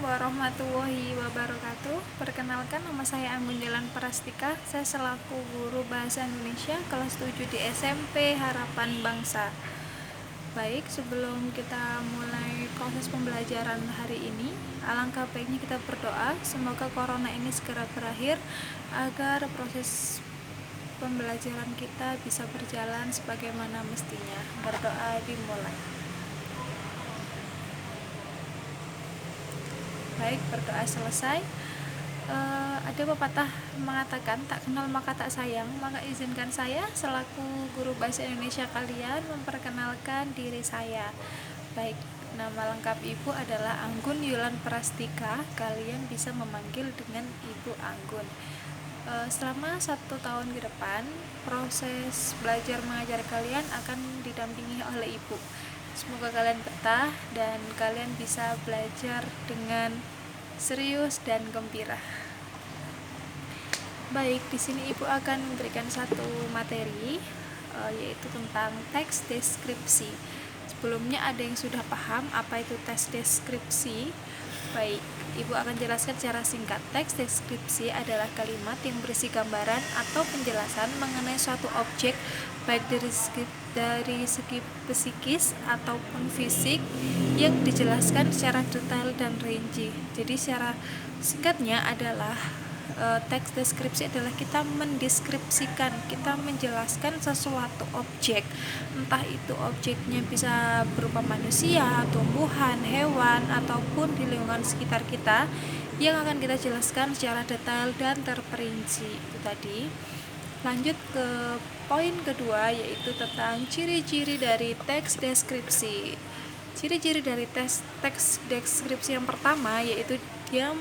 warahmatullahi wabarakatuh. Perkenalkan, nama saya Anggun Jalan Prastika. Saya selaku guru Bahasa Indonesia kelas 7 di SMP Harapan Bangsa. Baik, sebelum kita mulai proses pembelajaran hari ini, alangkah baiknya kita berdoa semoga corona ini segera berakhir agar proses pembelajaran kita bisa berjalan sebagaimana mestinya. Berdoa dimulai. Baik, berdoa selesai. Ada pepatah mengatakan, tak kenal maka tak sayang. Maka izinkan saya selaku guru bahasa Indonesia kalian memperkenalkan diri saya. Baik, nama lengkap Ibu adalah Anggun Yulan Prastika. Kalian bisa memanggil dengan Ibu Anggun. Selama 1 tahun ke depan, proses belajar mengajar kalian akan didampingi oleh Ibu. Semoga kalian betah dan kalian bisa belajar dengan serius dan gembira. Baik, di sini Ibu akan memberikan satu materi, yaitu tentang teks deskripsi. Sebelumnya ada yang sudah paham apa itu teks deskripsi? Baik, Ibu akan jelaskan secara singkat. Teks deskripsi adalah kalimat yang berisi gambaran atau penjelasan mengenai suatu objek, baik dari segi psikis ataupun fisik, yang dijelaskan secara detail dan rinci. Jadi secara singkatnya adalah teks deskripsi adalah kita mendeskripsikan, kita menjelaskan sesuatu objek, entah itu objeknya bisa berupa manusia, tumbuhan, hewan, ataupun di lingkungan sekitar kita, yang akan kita jelaskan secara detail dan terperinci. Itu tadi. Lanjut ke poin kedua, yaitu tentang ciri-ciri dari teks deskripsi. Ciri-ciri dari teks deskripsi yang pertama yaitu dia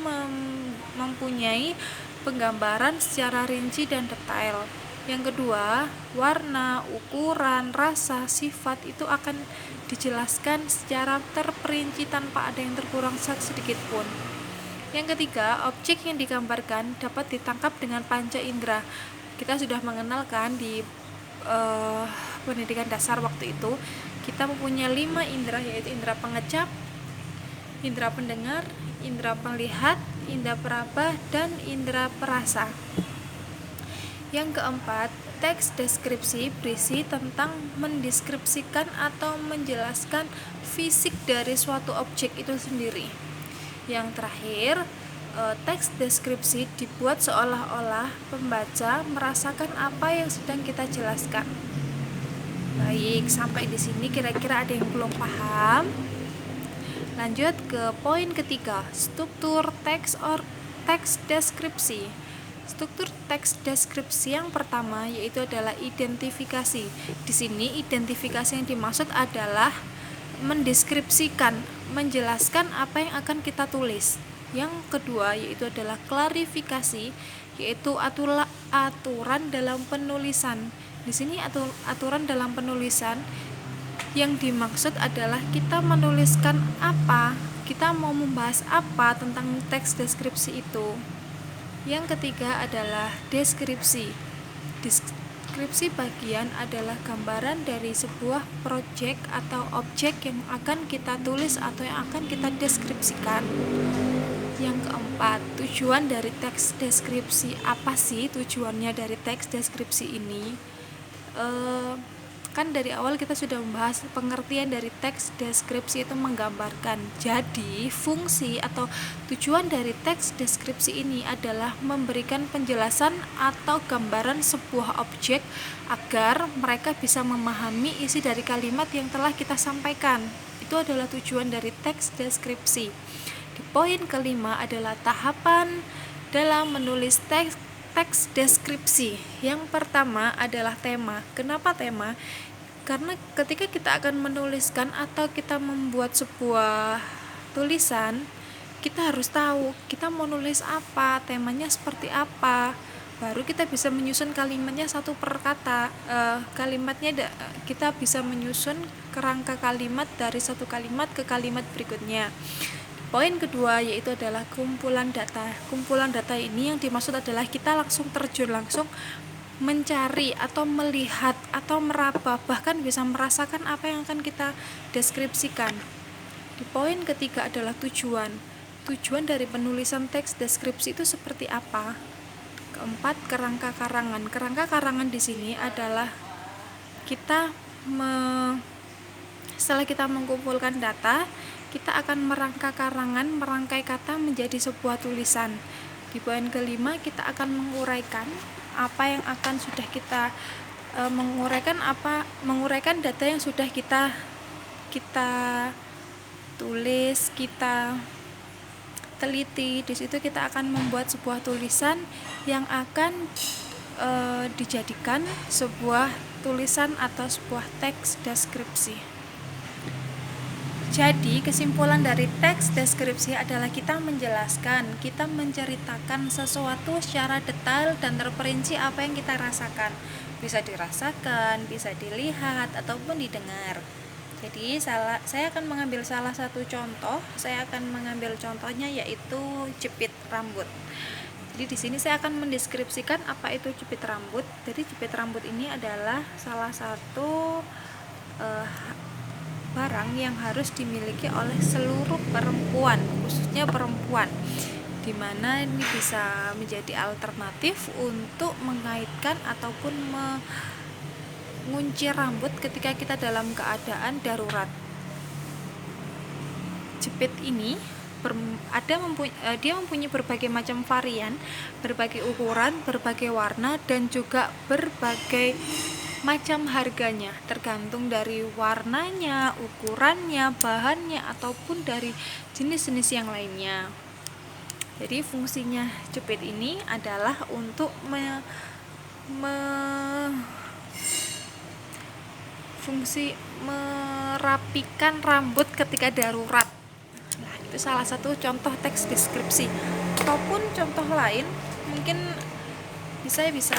mempunyai penggambaran secara rinci dan detail. Yang kedua, warna, ukuran, rasa, sifat itu akan dijelaskan secara terperinci tanpa ada yang terkurang sedikit pun. Yang ketiga, objek yang digambarkan dapat ditangkap dengan panca indera. Kita sudah mengenalkan di pendidikan dasar waktu itu, kita mempunyai 5 indera, yaitu indera pengecap, indera pendengar, indera melihat, indera peraba, dan indera perasa. Yang keempat, teks deskripsi berisi tentang mendeskripsikan atau menjelaskan fisik dari suatu objek itu sendiri. Yang terakhir, teks deskripsi dibuat seolah-olah pembaca merasakan apa yang sedang kita jelaskan. Baik, sampai di sini kira-kira ada yang belum paham? Lanjut ke poin ketiga, struktur teks deskripsi. Struktur teks deskripsi yang pertama yaitu adalah identifikasi. Di sini identifikasi yang dimaksud aturan mendeskripsikan, menjelaskan apa yang akan kita tulis. Yang kedua yaitu adalah klarifikasi, yaitu aturan dalam penulisan. Di sini aturan dalam penulisan yang dimaksud adalah kita menuliskan apa, kita mau membahas apa tentang teks deskripsi itu. Yang ketiga adalah deskripsi. Deskripsi bagian adalah gambaran dari sebuah proyek atau objek yang akan kita tulis atau yang akan kita deskripsikan. Yang keempat, tujuan dari teks deskripsi. Apa sih tujuannya dari teks deskripsi ini? Kan dari awal kita sudah membahas pengertian dari teks deskripsi itu menggambarkan. Jadi fungsi atau tujuan dari teks deskripsi ini adalah memberikan penjelasan atau gambaran sebuah objek agar mereka bisa memahami isi dari kalimat yang telah kita sampaikan. Itu adalah tujuan dari teks deskripsi. Di poin kelima adalah tahapan dalam menulis teks deskripsi. Yang pertama adalah tema. Kenapa tema? Karena ketika kita akan menuliskan atau kita membuat sebuah tulisan, kita harus tahu kita mau nulis apa, temanya seperti apa. Baru kita bisa menyusun kalimatnya satu per kata. Kita bisa menyusun kerangka kalimat dari satu kalimat ke kalimat berikutnya. Poin kedua yaitu adalah kumpulan data. Kumpulan data ini yang dimaksud adalah kita terjun langsung mencari atau melihat atau meraba, bahkan bisa merasakan apa yang akan kita deskripsikan. Di poin ketiga adalah tujuan. tujuan dari penulisan teks deskripsi itu seperti apa. Keempat, kerangka karangan. Kerangka karangan di sini adalah kita setelah kita mengumpulkan data, kita akan merangkai karangan, merangkai kata menjadi sebuah tulisan. Di poin kelima, kita akan menguraikan apa yang akan sudah kita menguraikan data yang sudah kita tulis, kita teliti. Di situ kita akan membuat sebuah tulisan yang akan dijadikan sebuah tulisan atau sebuah teks deskripsi. Jadi kesimpulan dari teks deskripsi adalah kita menjelaskan, kita menceritakan sesuatu secara detail dan terperinci apa yang kita rasakan. Bisa dirasakan, bisa dilihat, ataupun didengar. Jadi saya akan mengambil salah satu contoh. Saya akan mengambil contohnya yaitu jepit rambut. Jadi di sini saya akan mendeskripsikan apa itu jepit rambut. Jadi jepit rambut ini adalah salah satu barang yang harus dimiliki oleh seluruh perempuan, khususnya perempuan, dimana ini bisa menjadi alternatif untuk mengaitkan ataupun mengunci rambut ketika kita dalam keadaan darurat. Jepit ini dia mempunyai berbagai macam varian, berbagai ukuran, berbagai warna, dan juga berbagai macam harganya, tergantung dari warnanya, ukurannya, bahannya, ataupun dari jenis-jenis yang lainnya. Jadi fungsinya jepit ini adalah untuk fungsi merapikan rambut ketika darurat. Nah, itu salah satu contoh teks deskripsi. Ataupun contoh lain, mungkin saya bisa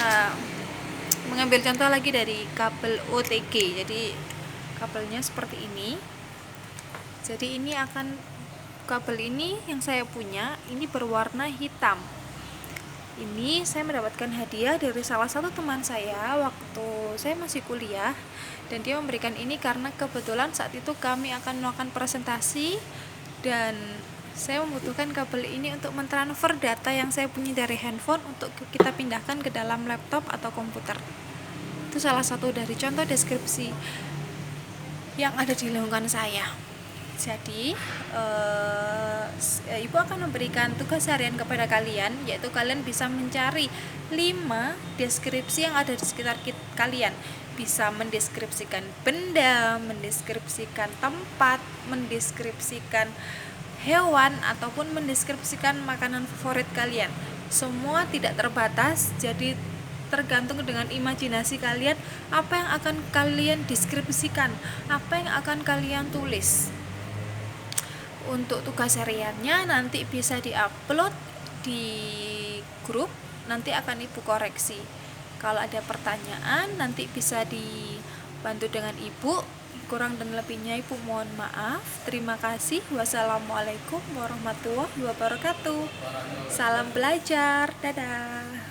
mengambil contoh lagi dari kabel OTG. Jadi kabelnya seperti ini. Jadi kabel ini yang saya punya ini berwarna hitam. Ini saya mendapatkan hadiah dari salah satu teman saya waktu saya masih kuliah, dan dia memberikan ini karena kebetulan saat itu kami akan melakukan presentasi dan saya membutuhkan kabel ini untuk mentransfer data yang saya punya dari handphone untuk kita pindahkan ke dalam laptop atau komputer. Itu salah satu dari contoh deskripsi yang ada di lingkungan saya. Jadi Ibu akan memberikan tugas harian kepada kalian, yaitu kalian bisa mencari 5 deskripsi yang ada di sekitar kalian. Bisa mendeskripsikan benda, mendeskripsikan tempat, mendeskripsikan hewan, ataupun mendeskripsikan makanan favorit kalian. Semua tidak terbatas, jadi tergantung dengan imajinasi kalian apa yang akan kalian deskripsikan, apa yang akan kalian tulis. Untuk tugas hariannya nanti bisa diupload di grup, nanti akan Ibu koreksi. Kalau ada pertanyaan nanti bisa dibantu dengan Ibu. Kurang dan lebihnya Ibu mohon maaf. Terima kasih. Wassalamualaikum warahmatullahi wabarakatuh. Salam belajar. Dadah.